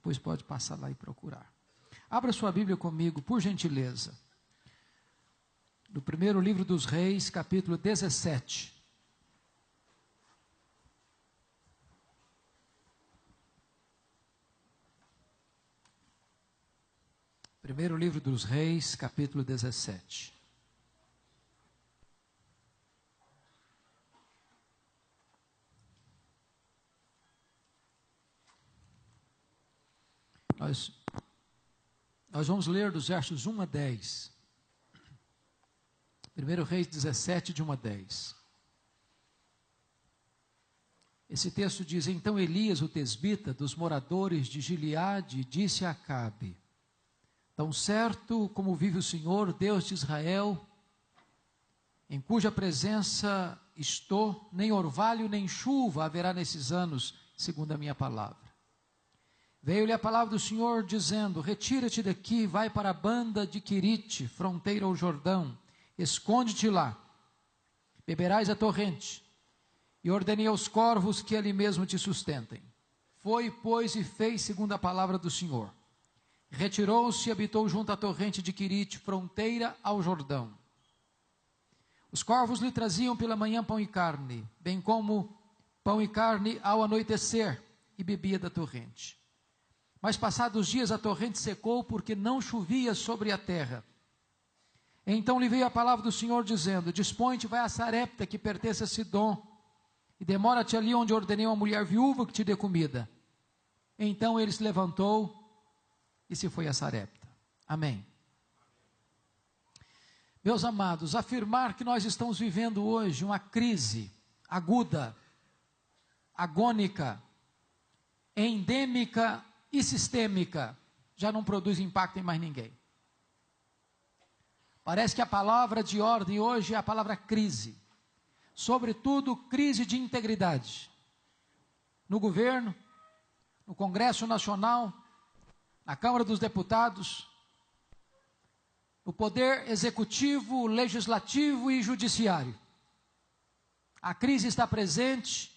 Depois pode passar lá e procurar. Abra sua Bíblia comigo, por gentileza. No primeiro livro dos Reis, capítulo 17. Primeiro livro dos Reis, capítulo 17. Nós vamos ler dos versos 1 a 10. 1 Reis 17, de 1 a 10. Esse texto diz: Então Elias, o tesbita, dos moradores de Gileade, disse a Acabe: Tão certo como vive o Senhor, Deus de Israel, em cuja presença estou, nem orvalho nem chuva haverá nesses anos, segundo a minha palavra. Veio-lhe a palavra do Senhor dizendo: Retira-te daqui, vai para a banda de Quirite, fronteira ao Jordão, esconde-te lá, beberás a torrente, e ordenei aos corvos que ali mesmo te sustentem. Foi, pois, e fez segundo a palavra do Senhor. Retirou-se e habitou junto à torrente de Quirite, fronteira ao Jordão. Os corvos lhe traziam pela manhã pão e carne, bem como pão e carne ao anoitecer, e bebia da torrente. Mas passados dias a torrente secou, porque não chovia sobre a terra. Então lhe veio a palavra do Senhor dizendo: Dispõe-te, vai a Sarepta, que pertence a Sidom, e demora-te ali onde ordenei uma mulher viúva que te dê comida. Então ele se levantou e se foi a Sarepta. Amém. Meus amados, afirmar que nós estamos vivendo hoje uma crise aguda, agônica, endêmica e sistêmica, já não produz impacto em mais ninguém. Parece que a palavra de ordem hoje é a palavra crise. Sobretudo, crise de integridade. No governo, no Congresso Nacional, na Câmara dos Deputados, no Poder Executivo, Legislativo e Judiciário. A crise está presente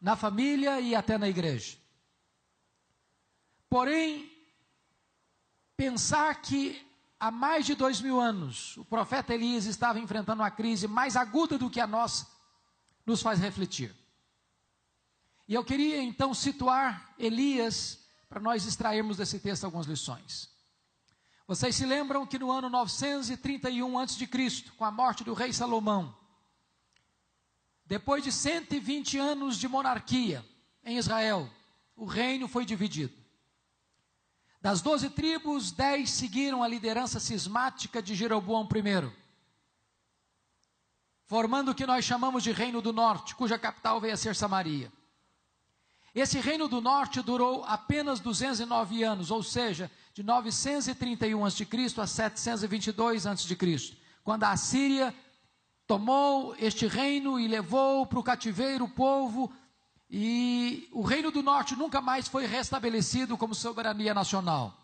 na família e até na igreja. Porém, pensar que há mais de 2000 anos o profeta Elias estava enfrentando uma crise mais aguda do que a nossa, nos faz refletir. E eu queria então situar Elias para nós extrairmos desse texto algumas lições. Vocês se lembram que no ano 931 a.C., com a morte do rei Salomão, depois de 120 anos de monarquia em Israel, o reino foi dividido. Das 12 tribos, 10 seguiram a liderança cismática de Jeroboão I, formando o que nós chamamos de Reino do Norte, cuja capital veio a ser Samaria. Esse Reino do Norte durou apenas 209 anos, ou seja, de 931 a.C. a 722 a.C., quando a Assíria tomou este reino e levou para o cativeiro o povo, e o Reino do Norte nunca mais foi restabelecido como soberania nacional.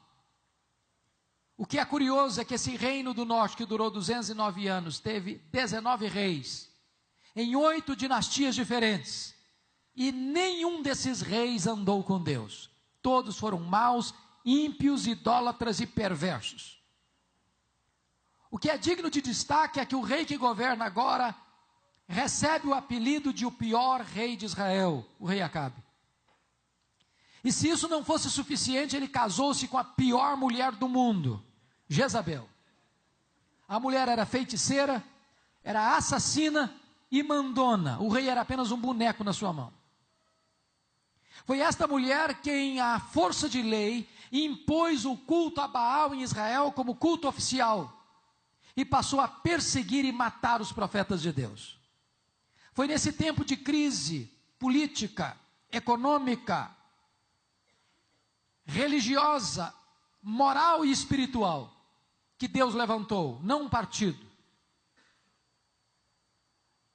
O que é curioso é que esse Reino do Norte, que durou 209 anos, teve 19 reis, em 8 dinastias diferentes, e nenhum desses reis andou com Deus. Todos foram maus, ímpios, idólatras e perversos. O que é digno de destaque é que o rei que governa agora recebe o apelido de o pior rei de Israel, o rei Acabe. E se isso não fosse suficiente, ele casou-se com a pior mulher do mundo, Jezabel. A mulher era feiticeira, era assassina e mandona. O rei era apenas um boneco na sua mão. Foi esta mulher quem, à força de lei, impôs o culto a Baal em Israel como culto oficial e passou a perseguir e matar os profetas de Deus. Foi nesse tempo de crise política, econômica, religiosa, moral e espiritual que Deus levantou, não um partido,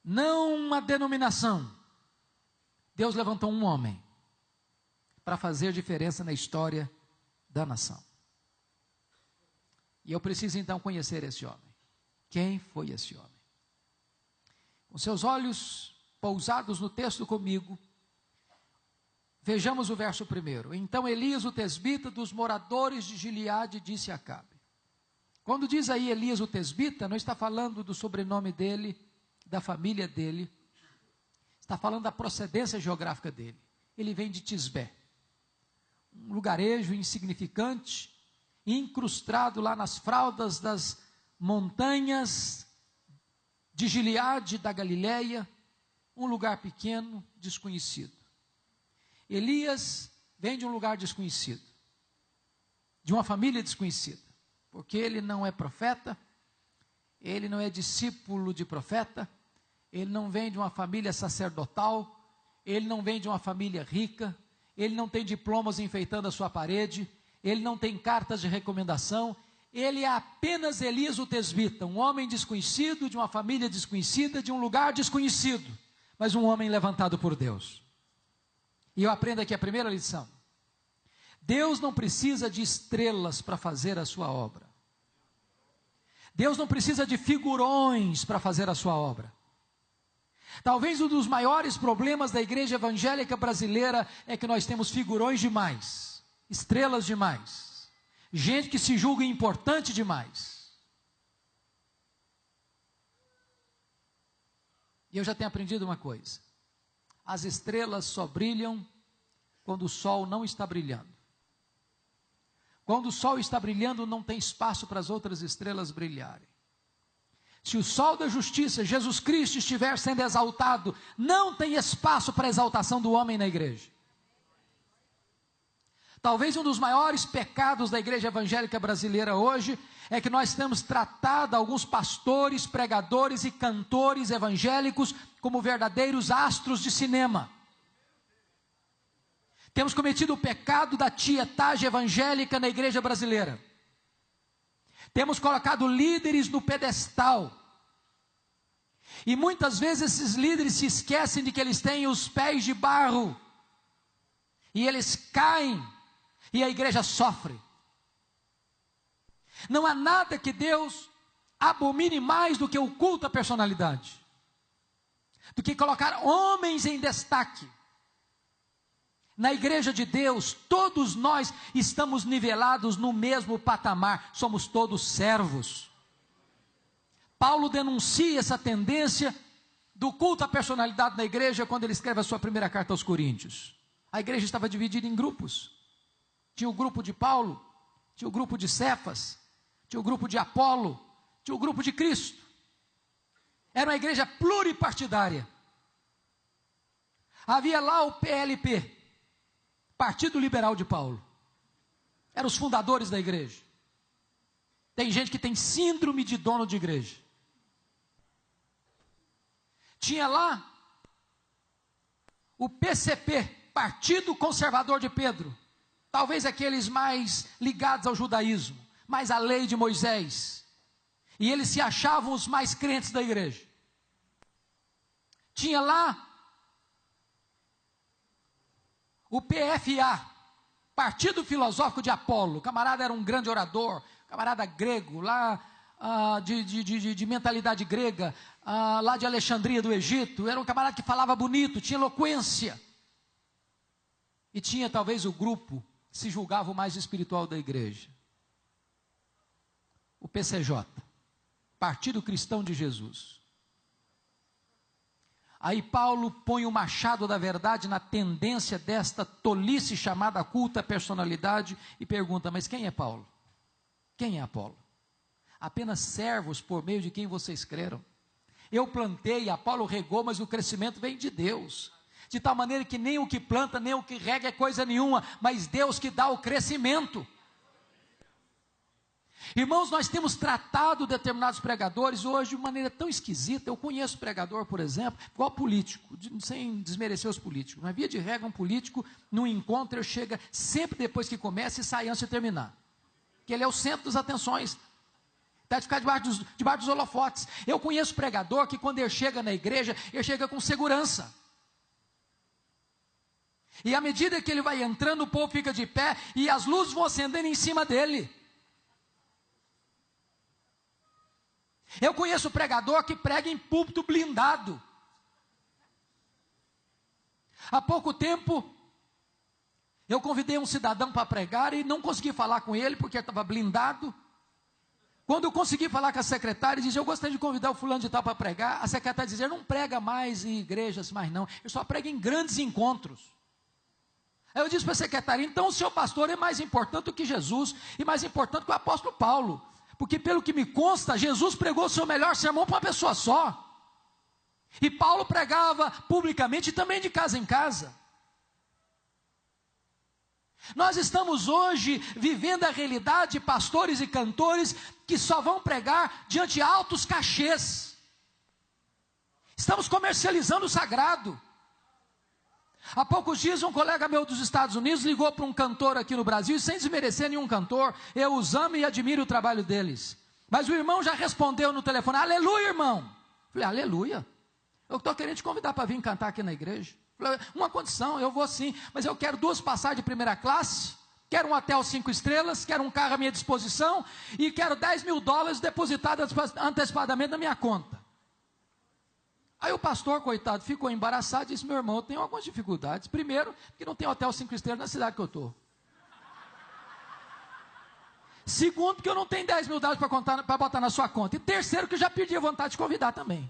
não uma denominação. Deus levantou um homem para fazer diferença na história da nação. E eu preciso então conhecer esse homem. Quem foi esse homem? Com seus olhos pousados no texto comigo, Vejamos o verso 1. Então Elias, o tesbita, dos moradores de Gileade, disse a Acabe. Quando diz aí Elias, o tesbita, não está falando do sobrenome dele, da família dele, está falando da procedência geográfica dele. Ele vem de Tisbé, um lugarejo insignificante, incrustado lá nas fraldas das montanhas de Gileade, da Galileia, um lugar pequeno, desconhecido. Elias vem de um lugar desconhecido, de uma família desconhecida, porque ele não é profeta, ele não é discípulo de profeta, ele não vem de uma família sacerdotal, ele não vem de uma família rica, ele não tem diplomas enfeitando a sua parede, ele não tem cartas de recomendação, ele é apenas Elias o tesbita, um homem desconhecido, de uma família desconhecida, de um lugar desconhecido, mas um homem levantado por Deus. E eu aprendo aqui a primeira lição. Deus não precisa de estrelas para fazer a sua obra. Deus não precisa de figurões para fazer a sua obra. Talvez um dos maiores problemas da igreja evangélica brasileira é que nós temos figurões demais, estrelas demais, gente que se julga importante demais. E eu já tenho aprendido uma coisa: as estrelas só brilham quando o sol não está brilhando. Quando o sol está brilhando, não tem espaço para as outras estrelas brilharem. Se o sol da justiça, Jesus Cristo, estiver sendo exaltado, não tem espaço para a exaltação do homem na igreja. Talvez um dos maiores pecados da igreja evangélica brasileira hoje é que nós temos tratado alguns pastores, pregadores e cantores evangélicos como verdadeiros astros de cinema. Temos cometido o pecado da tietagem evangélica na igreja brasileira. Temos colocado líderes no pedestal. E muitas vezes esses líderes se esquecem de que eles têm os pés de barro. E eles caem. E a igreja sofre. Não há nada que Deus abomine mais do que o culto à personalidade. Do que colocar homens em destaque. Na igreja de Deus, todos nós estamos nivelados no mesmo patamar, somos todos servos. Paulo denuncia essa tendência do culto à personalidade na igreja quando ele escreve a sua primeira carta aos Coríntios. A igreja estava dividida em grupos. Tinha o grupo de Paulo, tinha o grupo de Cefas, tinha o grupo de Apolo, tinha o grupo de Cristo. Era uma igreja pluripartidária. Havia lá o PLP, Partido Liberal de Paulo. Eram os fundadores da igreja. Tem gente que tem síndrome de dono de igreja. Tinha lá o PCP, Partido Conservador de Pedro. Talvez aqueles mais ligados ao judaísmo, mais à lei de Moisés. E eles se achavam os mais crentes da igreja. Tinha lá o PFA, Partido Filosófico de Apolo. O camarada era um grande orador, camarada grego, lá de mentalidade grega, lá de Alexandria do Egito. Era um camarada que falava bonito, tinha eloquência. E tinha talvez o grupo que se julgava o mais espiritual da igreja. O PCJ, Partido Cristão de Jesus. Aí Paulo põe o machado da verdade na tendência desta tolice chamada culto à personalidade e pergunta: mas quem é Paulo? Quem é Apolo? Apenas servos por meio de quem vocês creram. Eu plantei, Apolo regou, mas o crescimento vem de Deus. De tal maneira que nem o que planta, nem o que rega é coisa nenhuma, mas Deus que dá o crescimento. Irmãos, nós temos tratado determinados pregadores hoje de maneira tão esquisita. Eu conheço pregador, por exemplo, igual político, sem desmerecer os políticos, mas via de regra um político, num encontro, chega sempre depois que começa e sai antes de terminar, que ele é o centro das atenções, está de ficar debaixo dos holofotes. Eu conheço pregador que quando ele chega na igreja, ele chega com segurança, e à medida que ele vai entrando, o povo fica de pé, e as luzes vão acendendo em cima dele. Eu conheço pregador que prega em púlpito blindado. Há pouco tempo, Eu convidei um cidadão para pregar e não consegui falar com ele porque estava blindado. Quando eu consegui falar com a secretária, disse: eu gostaria de convidar o fulano de tal para pregar. A secretária dizia: não prega mais em igrejas, mais não. Eu só prego em grandes encontros. Aí eu disse para a secretária: então o seu pastor é mais importante do que Jesus e mais importante que o apóstolo Paulo. Porque pelo que me consta, Jesus pregou o seu melhor sermão para uma pessoa só. E Paulo pregava publicamente e também de casa em casa. Nós estamos hoje vivendo a realidade de pastores e cantores que só vão pregar diante de altos cachês. Estamos comercializando o sagrado. Há poucos dias um colega meu dos Estados Unidos ligou para um cantor aqui no Brasil, sem desmerecer nenhum cantor, eu os amo e admiro o trabalho deles. Mas o irmão já respondeu no telefone: aleluia, irmão. Falei: aleluia, eu estou querendo te convidar para vir cantar aqui na igreja. Uma condição, eu vou sim, mas eu quero 2 passagens de primeira classe, quero um hotel 5 estrelas, quero um carro à minha disposição e quero $10.000 depositados antecipadamente na minha conta. Aí o pastor, coitado, ficou embaraçado e disse: meu irmão, eu tenho algumas dificuldades. Primeiro, que não tem hotel 5 estrelas na cidade que eu estou. Segundo, que eu não tenho $10.000 para botar na sua conta. E terceiro, que eu já perdi a vontade de convidar também.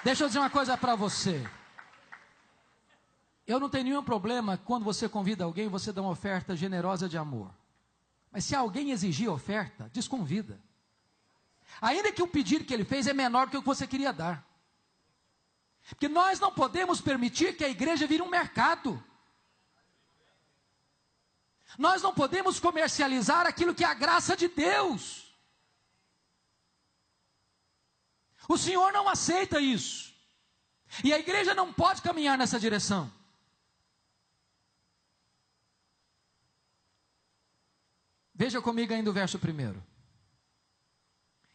Deixa eu dizer uma coisa para você. Eu não tenho nenhum problema quando você convida alguém, você dá uma oferta generosa de amor. Mas se alguém exigir oferta, desconvida. Ainda que o pedido que ele fez é menor do que o que você queria dar. Porque nós não podemos permitir que a igreja vire um mercado. Nós não podemos comercializar aquilo que é a graça de Deus. O Senhor não aceita isso. E a igreja não pode caminhar nessa direção. Veja comigo ainda o verso 1.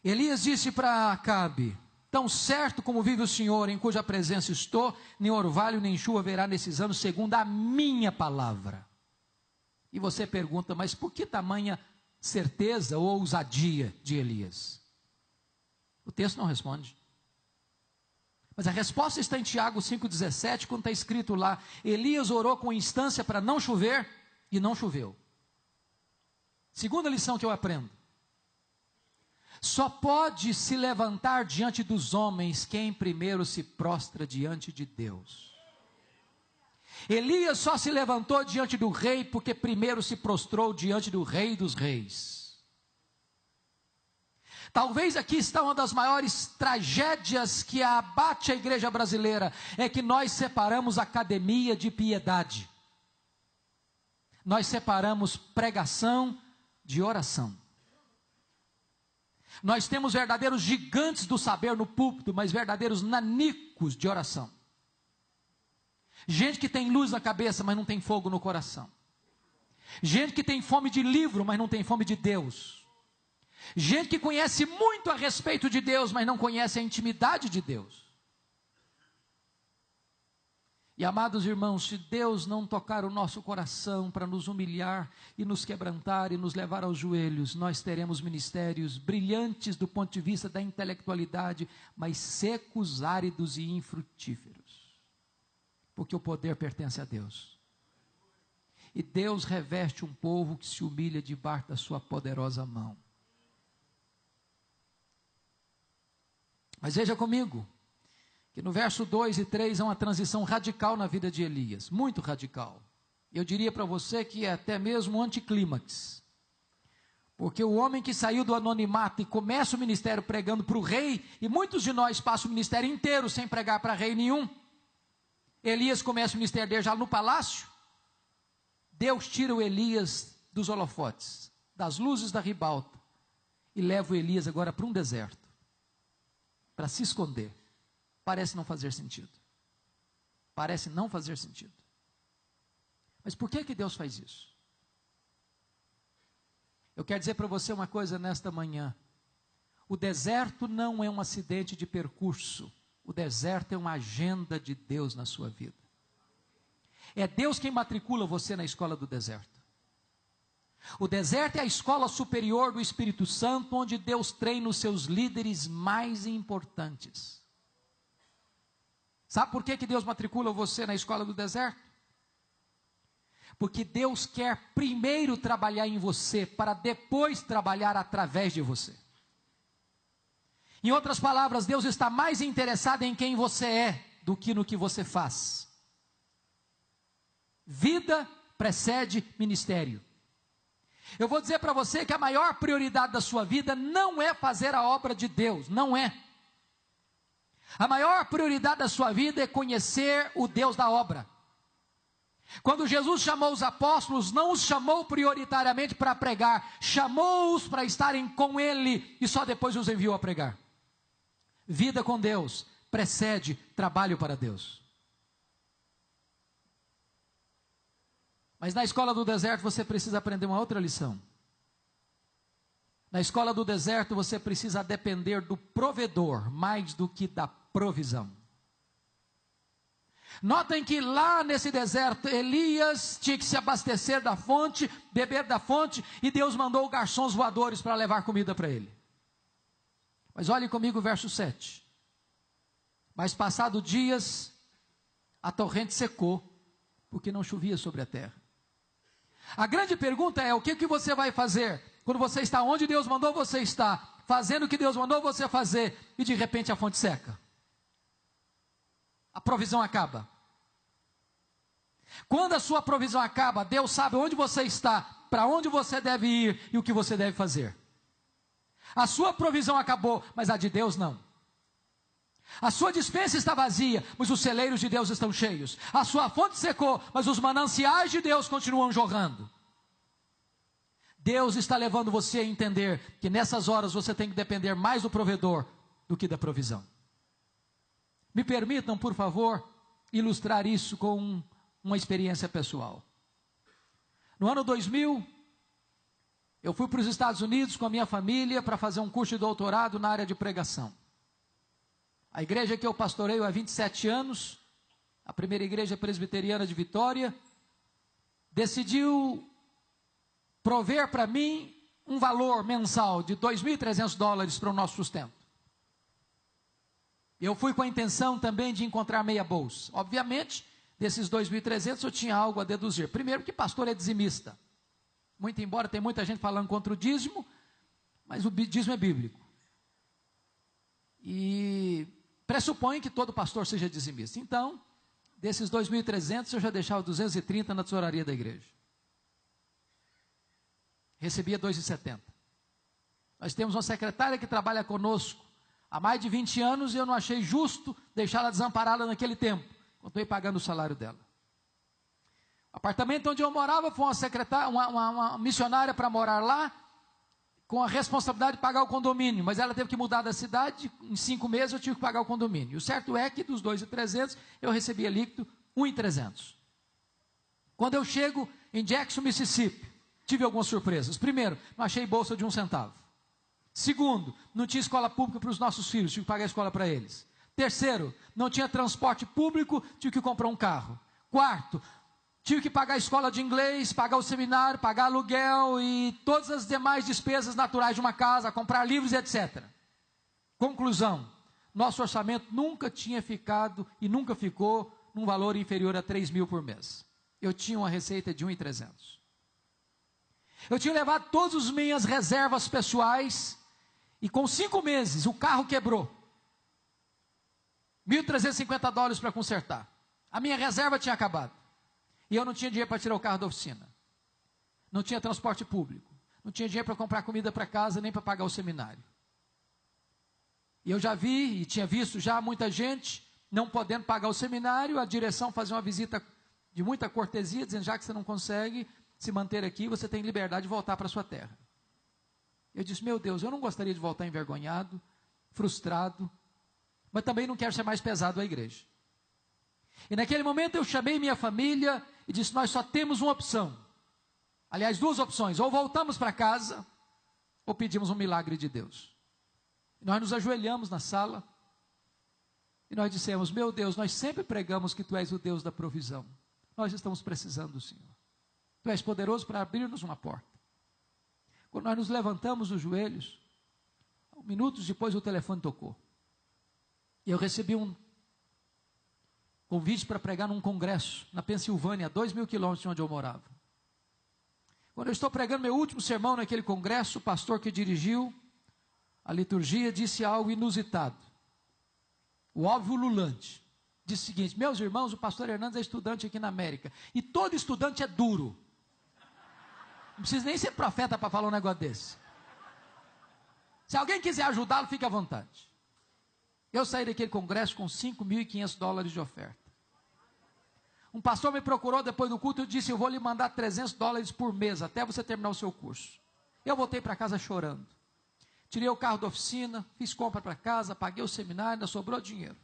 Elias disse para Acabe: tão certo como vive o Senhor, em cuja presença estou, nem orvalho nem chuva haverá nesses anos, segundo a minha palavra. E você pergunta: mas por que tamanha certeza ou ousadia de Elias? O texto não responde. Mas a resposta está em Tiago 5,17, quando está escrito lá: Elias orou com instância para não chover, e não choveu. Segunda lição que eu aprendo: só pode se levantar diante dos homens quem primeiro se prostra diante de Deus. Elias só se levantou diante do rei porque primeiro se prostrou diante do Rei dos Reis. Talvez aqui está uma das maiores tragédias que abate a igreja brasileira, é que nós separamos academia de piedade. Nós separamos pregação de oração. Nós temos verdadeiros gigantes do saber no púlpito, mas verdadeiros nanicos de oração. Gente que tem luz na cabeça, mas não tem fogo no coração. Gente que tem fome de livro, mas não tem fome de Deus. Gente que conhece muito a respeito de Deus, mas não conhece a intimidade de Deus. E amados irmãos, se Deus não tocar o nosso coração para nos humilhar e nos quebrantar e nos levar aos joelhos, nós teremos ministérios brilhantes do ponto de vista da intelectualidade, mas secos, áridos e infrutíferos. Porque o poder pertence a Deus. E Deus reveste um povo que se humilha debaixo da sua poderosa mão. Mas veja comigo, que no verso 2 e 3 há uma transição radical na vida de Elias, muito radical. Eu diria para você que é até mesmo um anticlímax. Porque o homem que saiu do anonimato e começa o ministério pregando para o rei, e muitos de nós passam o ministério inteiro sem pregar para rei nenhum. Elias começa o ministério dele já no palácio. Deus tira o Elias dos holofotes, das luzes da ribalta, e leva o Elias agora para um deserto, para se esconder. Parece não fazer sentido. Parece não fazer sentido. Mas por que Deus faz isso? Eu quero dizer para você uma coisa nesta manhã. O deserto não é um acidente de percurso. O deserto é uma agenda de Deus na sua vida. É Deus quem matricula você na escola do deserto. O deserto é a escola superior do Espírito Santo, onde Deus treina os seus líderes mais importantes. Sabe por que Deus matricula você na escola do deserto? Porque Deus quer primeiro trabalhar em você, para depois trabalhar através de você. Em outras palavras, Deus está mais interessado em quem você é, do que no que você faz. Vida precede ministério. Eu vou dizer para você que a maior prioridade da sua vida não é fazer a obra de Deus, não é. A maior prioridade da sua vida é conhecer o Deus da obra. Quando Jesus chamou os apóstolos, não os chamou prioritariamente para pregar, chamou-os para estarem com Ele e só depois os enviou a pregar. Vida com Deus precede trabalho para Deus. Mas na escola do deserto você precisa aprender uma outra lição. Na escola do deserto você precisa depender do provedor mais do que da provisão. Notem que lá nesse deserto Elias tinha que se abastecer da fonte, beber da fonte, e Deus mandou garçons voadores para levar comida para ele. Mas olhe comigo o verso 7. Mas passado dias, a torrente secou, porque não chovia sobre a terra. A grande pergunta é: o que você vai fazer quando você está onde Deus mandou você estar, fazendo o que Deus mandou você fazer, e de repente a fonte seca? A provisão acaba. Quando a sua provisão acaba, Deus sabe onde você está, para onde você deve ir e o que você deve fazer. A sua provisão acabou, mas a de Deus não. A sua despensa está vazia, mas os celeiros de Deus estão cheios. A sua fonte secou, mas os mananciais de Deus continuam jorrando. Deus está levando você a entender que nessas horas você tem que depender mais do provedor do que da provisão. Me permitam, por favor, ilustrar isso com uma experiência pessoal. No ano 2000, eu fui para os Estados Unidos com a minha família para fazer um curso de doutorado na área de pregação. A igreja que eu pastoreio há 27 anos, a primeira igreja presbiteriana de Vitória, decidiu prover para mim um valor mensal de $2.300 para o nosso sustento. Eu fui com a intenção também de encontrar meia bolsa. Obviamente, desses 2.300 eu tinha algo a deduzir. Primeiro que pastor é dizimista. Muito embora tem muita gente falando contra o dízimo, mas o dízimo é bíblico. E pressupõe que todo pastor seja dizimista. Então, desses 2.300 eu já deixava 230 na tesouraria da igreja. Recebia 2,70. Nós temos uma secretária que trabalha conosco há mais de 20 anos e eu não achei justo deixá-la desamparada naquele tempo. Continuei pagando o salário dela. O apartamento onde eu morava foi uma secretária, uma missionária para morar lá, com a responsabilidade de pagar o condomínio, mas ela teve que mudar da cidade, em 5 meses eu tive que pagar o condomínio. O certo é que dos 2.300 eu recebia líquido 1.300. Quando eu chego em Jackson, Mississippi, tive algumas surpresas. Primeiro, não achei bolsa de 1 centavo. Segundo, não tinha escola pública para os nossos filhos, tive que pagar a escola para eles. Terceiro, não tinha transporte público, tive que comprar um carro. Quarto, tive que pagar a escola de inglês, pagar o seminário, pagar aluguel e todas as demais despesas naturais de uma casa, comprar livros e etc. Conclusão, nosso orçamento nunca tinha ficado e nunca ficou num valor inferior a 3.000 por mês. Eu tinha uma receita de 1.300. Eu tinha levado todas as minhas reservas pessoais e com 5 meses o carro quebrou. $1.350 para consertar. A minha reserva tinha acabado. E eu não tinha dinheiro para tirar o carro da oficina. Não tinha transporte público. Não tinha dinheiro para comprar comida para casa, nem para pagar o seminário. E eu já vi, e tinha visto já muita gente não podendo pagar o seminário, a direção fazer uma visita de muita cortesia, dizendo: já que você não consegue se manter aqui, você tem liberdade de voltar para a sua terra. Eu disse: meu Deus, eu não gostaria de voltar envergonhado, frustrado, mas também não quero ser mais pesado à igreja. E naquele momento eu chamei minha família e disse: nós só temos uma opção. Aliás, 2 opções: ou voltamos para casa, ou pedimos um milagre de Deus. E nós nos ajoelhamos na sala, e nós dissemos: meu Deus, nós sempre pregamos que Tu és o Deus da provisão. Nós estamos precisando do Senhor. Tu és poderoso para abrir-nos uma porta. Quando nós nos levantamos dos joelhos, minutos depois o telefone tocou. E eu recebi um convite para pregar num congresso, na Pensilvânia, a 2.000 quilômetros de onde eu morava. Quando eu estou pregando meu último sermão naquele congresso, o pastor que dirigiu a liturgia disse algo inusitado. O óbvio ululante. Disse o seguinte: meus irmãos, o pastor Hernandes é estudante aqui na América, e todo estudante é duro. Não precisa nem ser profeta para falar um negócio desse. Se alguém quiser ajudá-lo, fique à vontade. Eu saí daquele congresso com $5.500 de oferta. Um pastor me procurou depois do culto e disse: eu vou lhe mandar $300 por mês, até você terminar o seu curso. Eu voltei para casa chorando. Tirei o carro da oficina, fiz compra para casa, paguei o seminário, ainda sobrou dinheiro.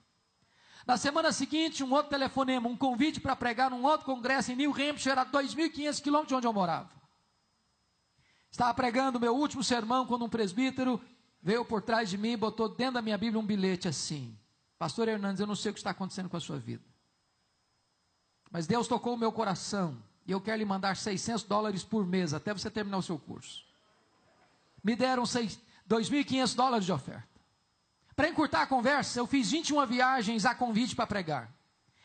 Na semana seguinte, um outro telefonema, um convite para pregar num outro congresso em New Hampshire, a 2.500 quilômetros de onde eu morava. Estava pregando o meu último sermão, quando um presbítero veio por trás de mim e botou dentro da minha Bíblia um bilhete assim: pastor Hernandes, eu não sei o que está acontecendo com a sua vida, mas Deus tocou o meu coração, e eu quero lhe mandar $600 por mês, até você terminar o seu curso. Me deram $2.500 de oferta. Para encurtar a conversa, eu fiz 21 viagens a convite para pregar,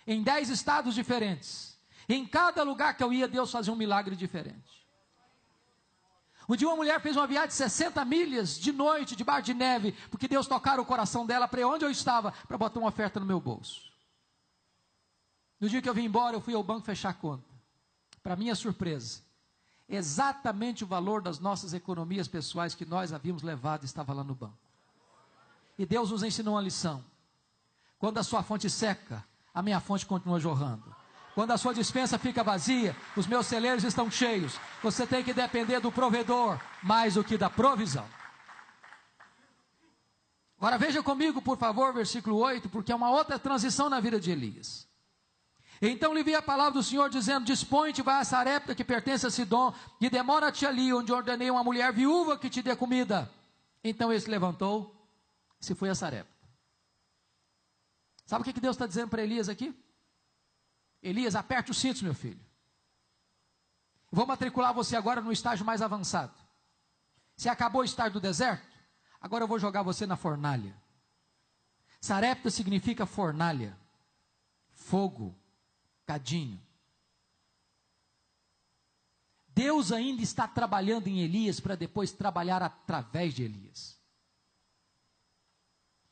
em 10 estados diferentes. Em cada lugar que eu ia, Deus fazia um milagre diferente. Um dia uma mulher fez uma viagem de 60 milhas, de noite, debaixo de neve, porque Deus tocara o coração dela para ir onde eu estava, para botar uma oferta no meu bolso. No dia que eu vim embora, eu fui ao banco fechar a conta. Para minha surpresa, exatamente o valor das nossas economias pessoais que nós havíamos levado estava lá no banco. E Deus nos ensinou uma lição: quando a sua fonte seca, a minha fonte continua jorrando. Quando a sua despensa fica vazia, os meus celeiros estão cheios. Você tem que depender do provedor mais do que da provisão. Agora veja comigo, por favor, versículo 8, porque é uma outra transição na vida de Elias. Então lhe vi a palavra do Senhor dizendo: dispõe-te, vai a Sarepta, que pertence a Sidom, e demora-te ali, onde ordenei uma mulher viúva que te dê comida. Então ele se levantou e se foi a Sarepta. Sabe o que Deus está dizendo para Elias aqui? Elias, aperte os cintos, meu filho. Vou matricular você agora no estágio mais avançado. Você acabou o estágio do deserto? Agora eu vou jogar você na fornalha. Sarepta significa fornalha, fogo, cadinho. Deus ainda está trabalhando em Elias para depois trabalhar através de Elias.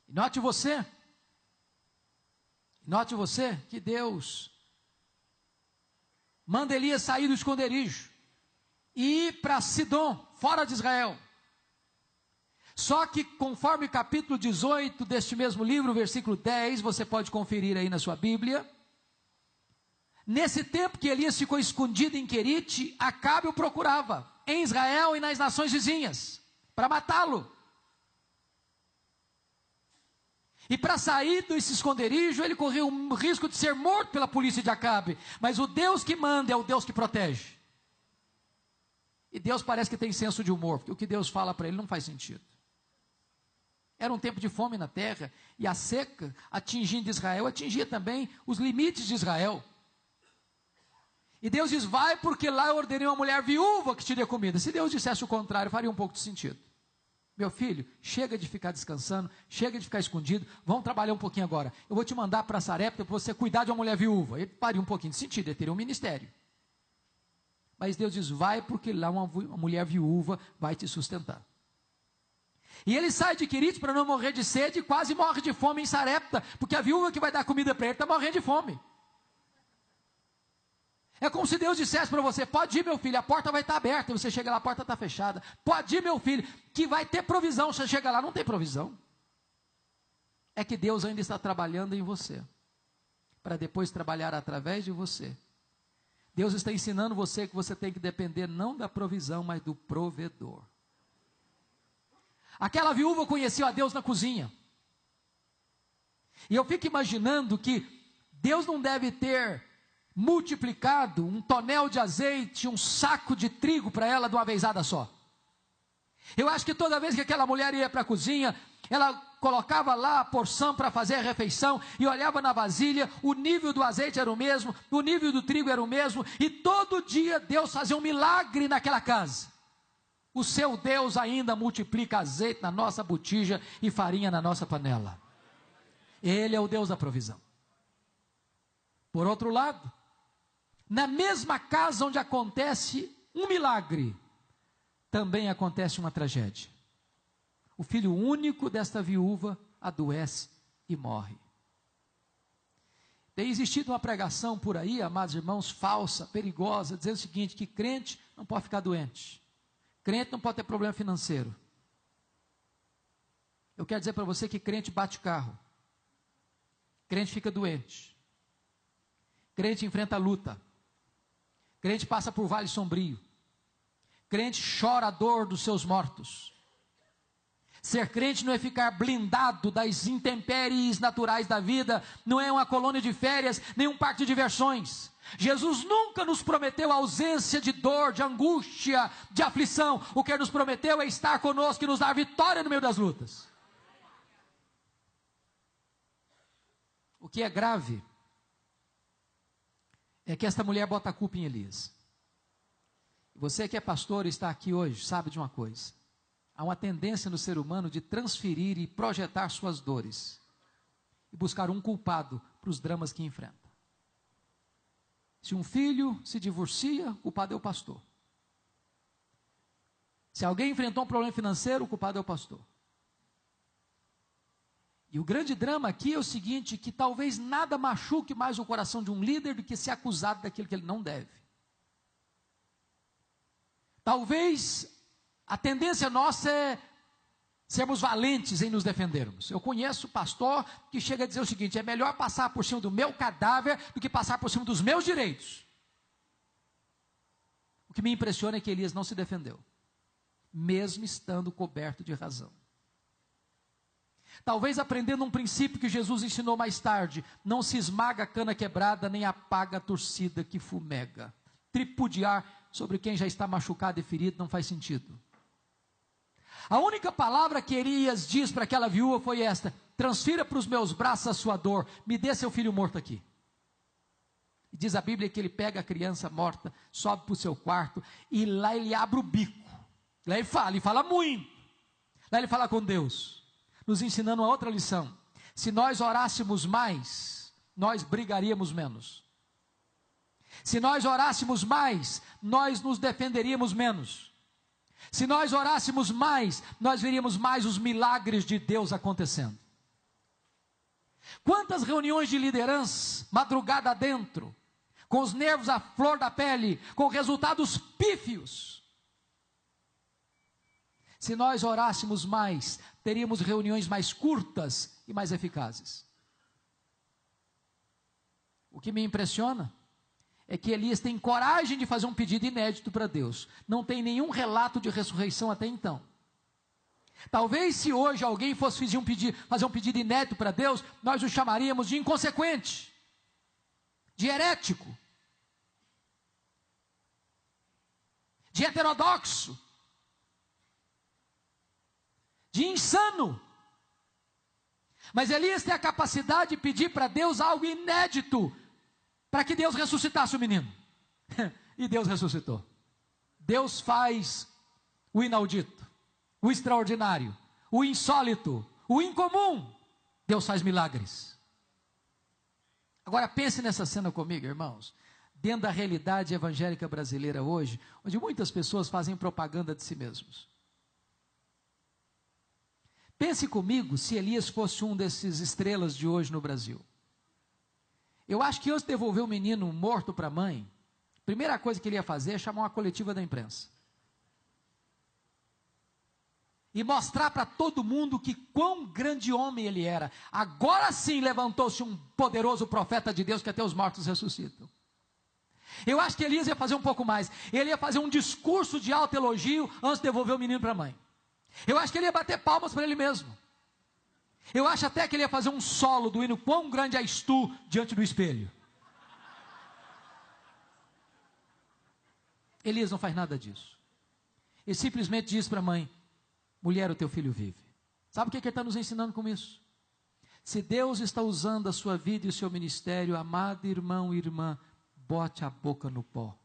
E note você que Deus manda Elias sair do esconderijo e ir para Sidom, fora de Israel. Só que conforme o capítulo 18 deste mesmo livro, versículo 10, você pode conferir aí na sua Bíblia, nesse tempo que Elias ficou escondido em Querite, Acabe o procurava em Israel e nas nações vizinhas para matá-lo. E para sair desse esconderijo, ele correu o risco de ser morto pela polícia de Acabe. Mas o Deus que manda é o Deus que protege. E Deus parece que tem senso de humor, porque o que Deus fala para ele não faz sentido. Era um tempo de fome na terra, e a seca atingindo Israel, atingia também os limites de Israel. E Deus diz: vai, porque lá eu ordenei uma mulher viúva que te dê comida. Se Deus dissesse o contrário, faria um pouco de sentido. Meu filho, chega de ficar descansando, chega de ficar escondido, vamos trabalhar um pouquinho agora. Eu vou te mandar para Sarepta para você cuidar de uma mulher viúva. Ele faria um pouquinho de sentido, ele teria um ministério. Mas Deus diz: vai, porque lá uma mulher viúva vai te sustentar. E ele sai de Querite para não morrer de sede e quase morre de fome em Sarepta, porque a viúva que vai dar comida para ele está morrendo de fome. É como se Deus dissesse para você: pode ir, meu filho, a porta vai estar aberta. E você chega lá, a porta está fechada. Pode ir, meu filho, que vai ter provisão. Você chega lá, não tem provisão. É que Deus ainda está trabalhando em você, para depois trabalhar através de você. Deus está ensinando você que você tem que depender não da provisão, mas do provedor. Aquela viúva conheceu a Deus na cozinha. E eu fico imaginando que Deus não deve ter multiplicado um tonel de azeite, um saco de trigo para ela de uma vezada só. Eu acho que toda vez que aquela mulher ia para a cozinha, ela colocava lá a porção para fazer a refeição e olhava na vasilha, o nível do azeite era o mesmo, o nível do trigo era o mesmo, e todo dia Deus fazia um milagre naquela casa. o seu Deus ainda multiplica azeite na nossa botija e farinha na nossa panela. Ele é o Deus da provisão. Por outro lado, na mesma casa onde acontece um milagre, também acontece uma tragédia. O filho único desta viúva adoece e morre. Tem existido uma pregação por aí, amados irmãos, falsa, perigosa, dizendo o seguinte, que crente não pode ficar doente. Crente não pode ter problema financeiro. Eu quero dizer para você que crente bate carro. Crente fica doente. Crente enfrenta a luta. Crente passa por vale sombrio. Crente chora a dor dos seus mortos. Ser crente não é ficar blindado das intempéries naturais da vida, não é uma colônia de férias, nem um parque de diversões. Jesus nunca nos prometeu ausência de dor, de angústia, de aflição. O que ele nos prometeu é estar conosco e nos dar vitória no meio das lutas. O que é grave é que esta mulher bota a culpa em Elias. Você que é pastor e está aqui hoje, sabe de uma coisa. Há uma tendência no ser humano de transferir e projetar suas dores. E buscar um culpado para os dramas que enfrenta. Se um filho se divorcia, o culpado é o pastor. Se alguém enfrentou um problema financeiro, o culpado é o pastor. E o grande drama aqui é o seguinte, que talvez nada machuque mais o coração de um líder do que ser acusado daquilo que ele não deve. Talvez a tendência nossa é sermos valentes em nos defendermos. Eu conheço pastor que chega a dizer o seguinte, é melhor passar por cima do meu cadáver do que passar por cima dos meus direitos. O que me impressiona é que Elias não se defendeu, mesmo estando coberto de razão. Talvez aprendendo um princípio que Jesus ensinou mais tarde, não se esmaga a cana quebrada, nem apaga a torcida que fumega. Tripudiar sobre quem já está machucado e ferido não faz sentido. A única palavra que Elias diz para aquela viúva foi esta, transfira para os meus braços a sua dor, me dê seu filho morto aqui. E diz a Bíblia que ele pega a criança morta, sobe para o seu quarto, e lá ele abre o bico, lá ele fala muito, lá ele fala com Deus, nos ensinando uma outra lição, se nós orássemos mais, nós brigaríamos menos. Se nós orássemos mais, nós nos defenderíamos menos. Se nós orássemos mais, nós veríamos mais os milagres de Deus acontecendo. Quantas reuniões de liderança, madrugada dentro, com os nervos à flor da pele, com resultados pífios. Se nós orássemos mais, teríamos reuniões mais curtas e mais eficazes. O que me impressiona é que Elias tem coragem de fazer um pedido inédito para Deus. Não tem nenhum relato de ressurreição até então. Talvez se hoje alguém fosse fazer um pedido inédito para Deus, nós o chamaríamos de inconsequente, de herético, de heterodoxo, de insano. Mas Elias tem a capacidade de pedir para Deus algo inédito, para que Deus ressuscitasse o menino. E Deus ressuscitou. Deus faz o inaudito, o extraordinário, o insólito, o incomum. Deus faz milagres. Agora pense nessa cena comigo, irmãos. Dentro da realidade evangélica brasileira hoje, onde muitas pessoas fazem propaganda de si mesmos. Pense comigo se Elias fosse um desses estrelas de hoje no Brasil. Eu acho que antes de devolver o menino morto para a mãe, a primeira coisa que ele ia fazer é chamar uma coletiva da imprensa. E mostrar para todo mundo que quão grande homem ele era. Agora sim levantou-se um poderoso profeta de Deus que até os mortos ressuscitam. Eu acho que Elias ia fazer um pouco mais. Ele ia fazer um discurso de alto elogio antes de devolver o menino para a mãe. Eu acho que ele ia bater palmas para ele mesmo. Eu acho até que ele ia fazer um solo do hino Quão Grande És Tu diante do espelho. Elias não faz nada disso. Ele simplesmente diz para a mãe, mulher, o teu filho vive. Sabe o que ele está nos ensinando com isso? Se Deus está usando a sua vida e o seu ministério, amado irmão e irmã, bote a boca no pó.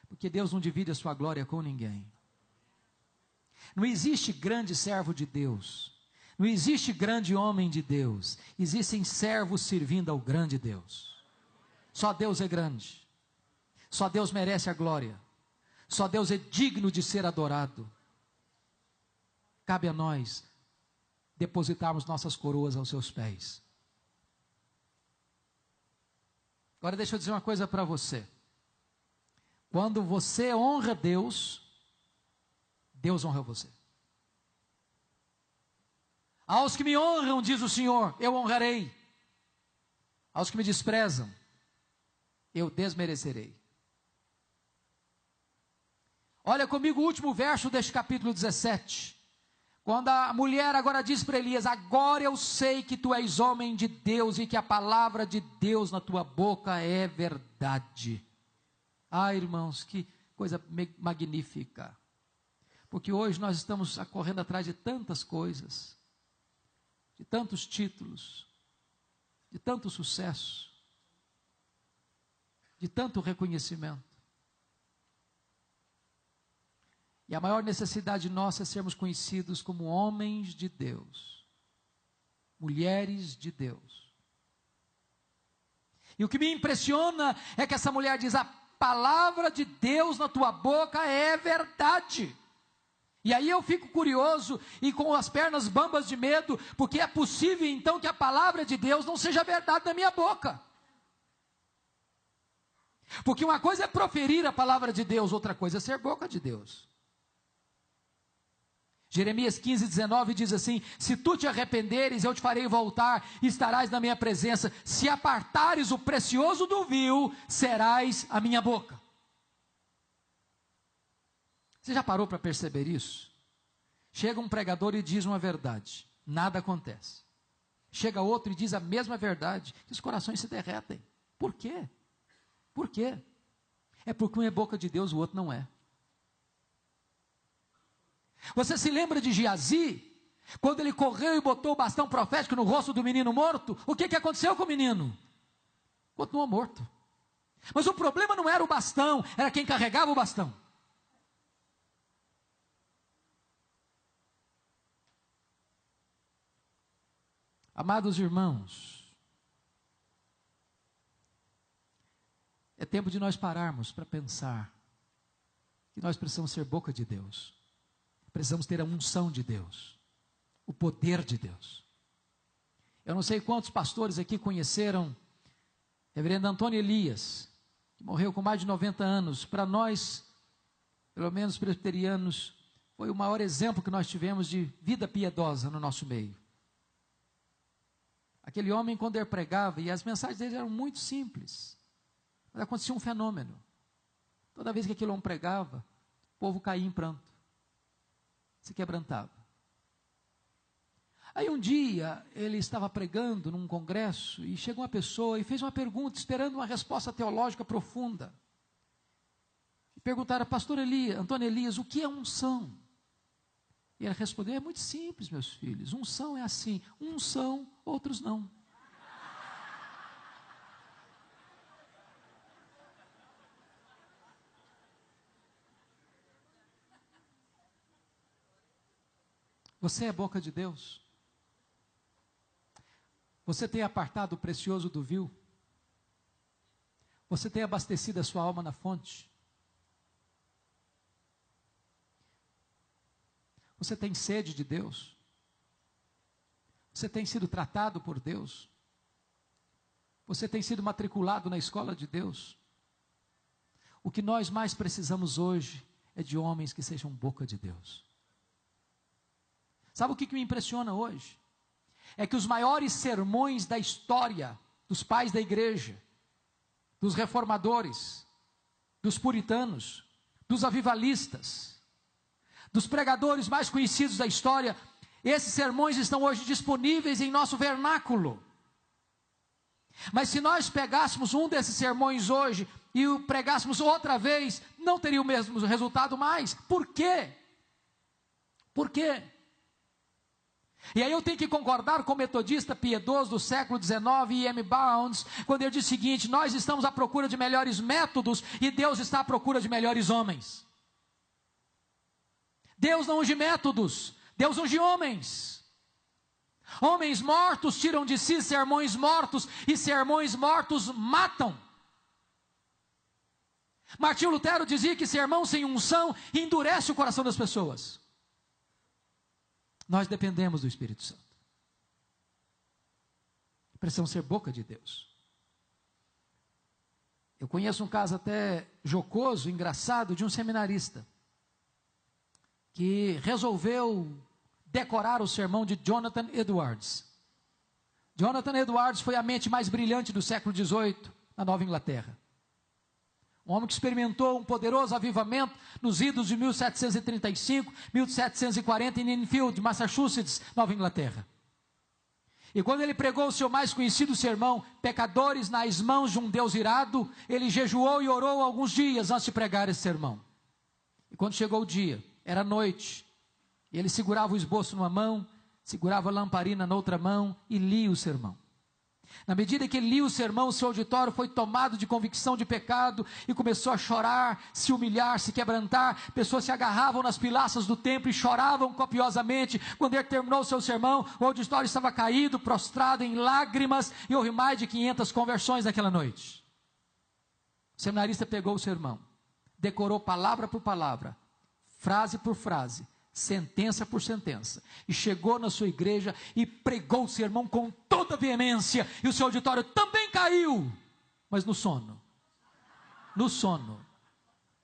Porque Deus não divide a sua glória com ninguém. Não existe grande servo de Deus, não existe grande homem de Deus, existem servos servindo ao grande Deus. Só Deus é grande, só Deus merece a glória, só Deus é digno de ser adorado. Cabe a nós depositarmos nossas coroas aos seus pés. Agora deixa eu dizer uma coisa para você. Quando você honra Deus, Deus honra você. Aos que me honram, diz o Senhor, eu honrarei. Aos que me desprezam, eu desmerecerei. Olha comigo o último verso deste capítulo 17. Quando a mulher agora diz para Elias: agora eu sei que tu és homem de Deus e que a palavra de Deus na tua boca é verdade. Ah, irmãos, que coisa magnífica. Porque hoje nós estamos correndo atrás de tantas coisas, de tantos títulos, de tanto sucesso, de tanto reconhecimento. E a maior necessidade nossa é sermos conhecidos como homens de Deus, mulheres de Deus. E o que me impressiona é que essa mulher diz: a palavra de Deus na tua boca é verdade. E aí eu fico curioso e com as pernas bambas de medo, porque é possível então que a palavra de Deus não seja verdade na minha boca. Porque uma coisa é proferir a palavra de Deus, outra coisa é ser boca de Deus. Jeremias 15:19 diz assim: se tu te arrependeres, eu te farei voltar, e estarás na minha presença. Se apartares o precioso do vil, serás a minha boca. Você já parou para perceber isso? Chega um pregador e diz uma verdade, nada acontece. Chega outro e diz a mesma verdade, e os corações se derretem. Por quê? Por quê? É porque um é boca de Deus, o outro não é. Você se lembra de Geazi? Quando ele correu e botou o bastão profético no rosto do menino morto, o que aconteceu com o menino? Continuou morto. Mas o problema não era o bastão, era quem carregava o bastão. Amados irmãos, é tempo de nós pararmos para pensar que nós precisamos ser boca de Deus. Precisamos ter a unção de Deus, o poder de Deus. Eu não sei quantos pastores aqui conheceram reverendo Antônio Elias, que morreu com mais de 90 anos. Para nós, pelo menos presbiterianos, foi o maior exemplo que nós tivemos de vida piedosa no nosso meio. Aquele homem, quando ele pregava, e as mensagens dele eram muito simples, mas acontecia um fenômeno. Toda vez que aquele homem pregava, o povo caía em pranto, se quebrantava. Aí um dia, ele estava pregando num congresso, e chegou uma pessoa e fez uma pergunta, esperando uma resposta teológica profunda. E perguntaram: pastor Elias, Antônio Elias, o que é unção? E ele respondeu: é muito simples, meus filhos, unção é assim, uns são, outros não. Você é boca de Deus? Você tem apartado o precioso do vil? Você tem abastecido a sua alma na fonte? Você tem sede de Deus? Você tem sido tratado por Deus? Você tem sido matriculado na escola de Deus? O que nós mais precisamos hoje é de homens que sejam boca de Deus. Sabe o que me impressiona hoje? É que os maiores sermões da história dos pais da igreja, dos reformadores, dos puritanos, dos avivalistas, dos pregadores mais conhecidos da história, esses sermões estão hoje disponíveis em nosso vernáculo. Mas se nós pegássemos um desses sermões hoje e o pregássemos outra vez, não teria o mesmo resultado mais. Por quê? Por quê? E aí eu tenho que concordar com o metodista piedoso do século XIX, E.M. Bounds, quando ele diz o seguinte: nós estamos à procura de melhores métodos e Deus está à procura de melhores homens. Deus não unge métodos, Deus unge homens. Homens mortos tiram de si sermões mortos, e sermões mortos matam. Martinho Lutero dizia que sermão sem unção endurece o coração das pessoas. Nós dependemos do Espírito Santo. Precisamos ser boca de Deus. Eu conheço um caso até jocoso, engraçado, de um seminarista que resolveu decorar o sermão de Jonathan Edwards. Jonathan Edwards foi a mente mais brilhante do século XVIII na Nova Inglaterra. Um homem que experimentou um poderoso avivamento nos idos de 1735, 1740 em Enfield, Massachusetts, Nova Inglaterra. E quando ele pregou o seu mais conhecido sermão, Pecadores nas mãos de um Deus irado, ele jejuou e orou alguns dias antes de pregar esse sermão. E quando chegou o dia, era noite, ele segurava o esboço numa mão, segurava a lamparina na outra mão e lia o sermão. Na medida que ele lia o sermão, o seu auditório foi tomado de convicção de pecado e começou a chorar, se humilhar, se quebrantar. Pessoas se agarravam nas pilastras do templo e choravam copiosamente. Quando ele terminou o seu sermão, o auditório estava caído, prostrado em lágrimas, e houve mais de 500 conversões naquela noite. O seminarista pegou o sermão, decorou palavra por palavra, frase por frase, sentença por sentença, e chegou na sua igreja e pregou o sermão com toda veemência, e o seu auditório também caiu, mas no sono.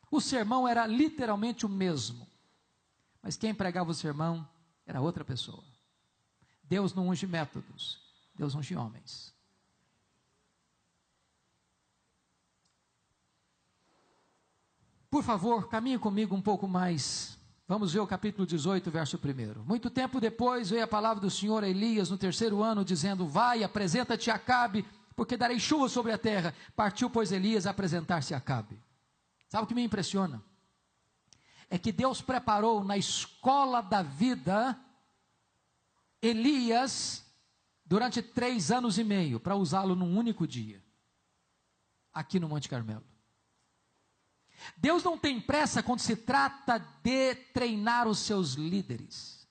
O sermão era literalmente o mesmo, mas quem pregava o sermão era outra pessoa. Deus não unge métodos, Deus unge homens. Por favor, caminhe comigo um pouco mais. Vamos ver o capítulo 18, verso 1. Muito tempo depois veio a palavra do Senhor a Elias no 3º ano, dizendo: vai, apresenta-te a Acabe, porque darei chuva sobre a terra. Partiu, pois, Elias a apresentar-se a Acabe. Sabe o que me impressiona? É que Deus preparou na escola da vida Elias durante 3 anos e meio, para usá-lo num único dia, aqui no Monte Carmelo. Deus não tem pressa quando se trata de treinar os seus líderes.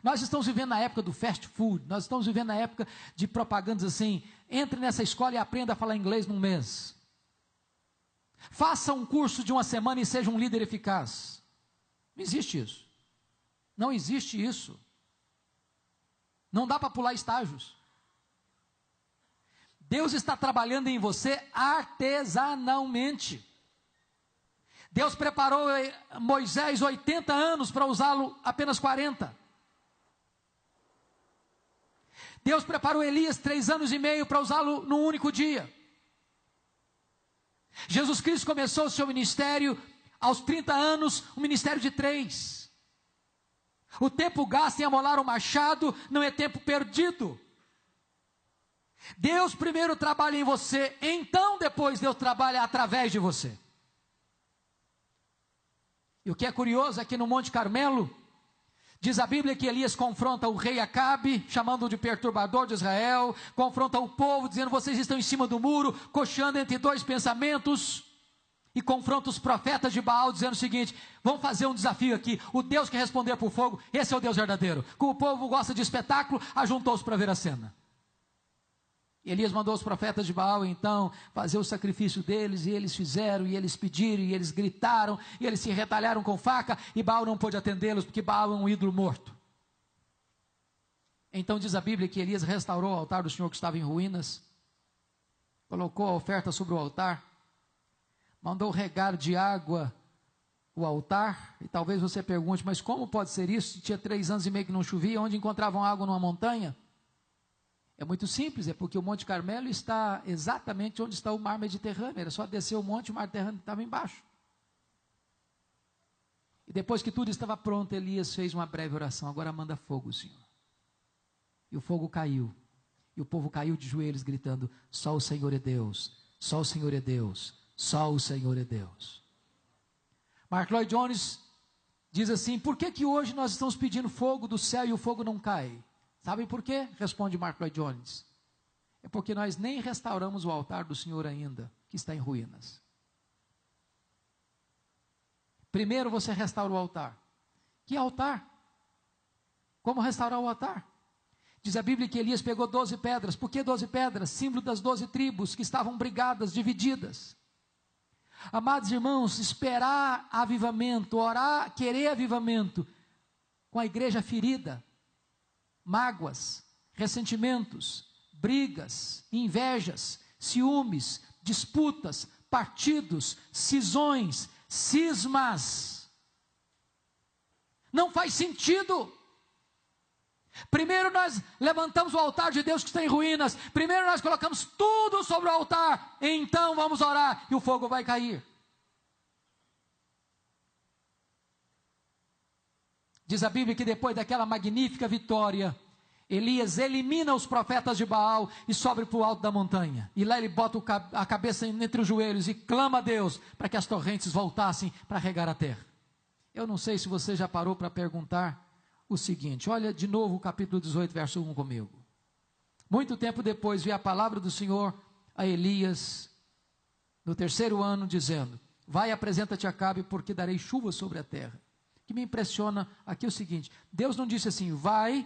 Nós estamos vivendo na época do fast food, nós estamos vivendo na época de propagandas assim: entre nessa escola e aprenda a falar inglês num mês. Faça um curso de 1 semana e seja um líder eficaz. Não existe isso. Não existe isso. Não dá para pular estágios. Deus está trabalhando em você artesanalmente. Deus preparou Moisés 80 anos para usá-lo apenas 40. Deus preparou Elias 3 anos e meio para usá-lo num único dia. Jesus Cristo começou o seu ministério aos 30 anos, um ministério de 3. O tempo gasto em amolar o machado não é tempo perdido. Deus primeiro trabalha em você, então depois Deus trabalha através de você. E o que é curioso é que no Monte Carmelo, diz a Bíblia que Elias confronta o rei Acabe, chamando-o de perturbador de Israel, confronta o povo, dizendo: vocês estão em cima do muro, cocheando entre 2 pensamentos, e confronta os profetas de Baal, dizendo o seguinte: vamos fazer um desafio aqui, o Deus que responder por fogo, esse é o Deus verdadeiro. Como o povo gosta de espetáculo, ajuntou-se para ver a cena. Elias mandou os profetas de Baal, então, fazer o sacrifício deles, e eles fizeram, e eles pediram, e eles gritaram, e eles se retalharam com faca, e Baal não pôde atendê-los, porque Baal é um ídolo morto. Então diz a Bíblia que Elias restaurou o altar do Senhor que estava em ruínas, colocou a oferta sobre o altar, mandou regar de água o altar, e talvez você pergunte: mas como pode ser isso? Se tinha 3 anos e meio que não chovia, onde encontravam água numa montanha? É muito simples, é porque o Monte Carmelo está exatamente onde está o mar Mediterrâneo. Era só descer o monte, o mar Mediterrâneo estava embaixo. E depois que tudo estava pronto, Elias fez uma breve oração: agora manda fogo, Senhor. E o fogo caiu, e o povo caiu de joelhos gritando: só o Senhor é Deus, só o Senhor é Deus, só o Senhor é Deus. Mark Lloyd Jones diz assim: por que hoje nós estamos pedindo fogo do céu e o fogo não cai? Sabem por quê? Responde Mark Lloyd Jones: é porque nós nem restauramos o altar do Senhor ainda, que está em ruínas. Primeiro você restaura o altar, Que altar? Como restaurar o altar? Diz a Bíblia que Elias pegou 12 pedras. Por que 12 pedras? Símbolo das 12 tribos que estavam brigadas, divididas. Amados irmãos, esperar avivamento, orar, querer avivamento, com a igreja ferida, mágoas, ressentimentos, brigas, invejas, ciúmes, disputas, partidos, cisões, cismas. Não faz sentido. Primeiro nós levantamos o altar de Deus que está em ruínas. Primeiro nós colocamos tudo sobre o altar. Então vamos orar e o fogo vai cair. Diz a Bíblia que depois daquela magnífica vitória, Elias elimina os profetas de Baal e sobe para o alto da montanha. E lá ele bota a cabeça entre os joelhos e clama a Deus para que as torrentes voltassem para regar a terra. Eu não sei se você já parou para perguntar o seguinte, olha de novo o capítulo 18, verso 1 comigo. Muito tempo depois veio a palavra do Senhor a Elias, no 3º ano, dizendo, vai, apresenta-te a Acabe, porque darei chuva sobre a terra. O que me impressiona aqui é o seguinte, Deus não disse assim, vai,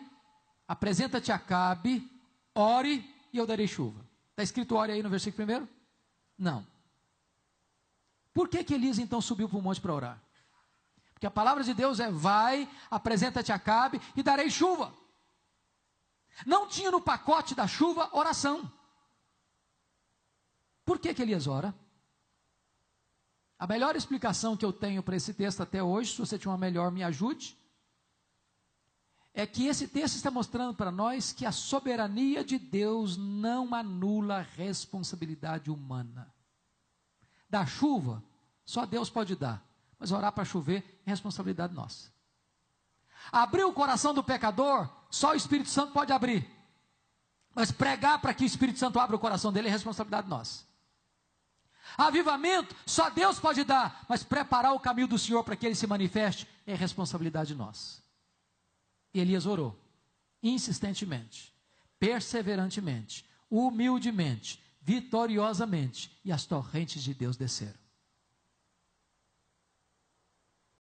apresenta-te a Acabe, ore e eu darei chuva. Está escrito ore aí no versículo 1? Não. Por que Elias então subiu para o monte para orar? Porque a palavra de Deus é, vai, apresenta-te a Acabe e darei chuva. Não tinha no pacote da chuva oração. Por que Elias ora? A melhor explicação que eu tenho para esse texto até hoje, se você tiver uma melhor, me ajude, é que esse texto está mostrando para nós que a soberania de Deus não anula a responsabilidade humana. Da chuva, só Deus pode dar. Mas orar para chover é responsabilidade nossa. Abrir o coração do pecador, só o Espírito Santo pode abrir. Mas pregar para que o Espírito Santo abra o coração dele é responsabilidade nossa. Avivamento, só Deus pode dar. Mas preparar o caminho do Senhor para que ele se manifeste é responsabilidade nossa. E Elias orou, insistentemente, perseverantemente, humildemente, vitoriosamente. E as torrentes de Deus desceram.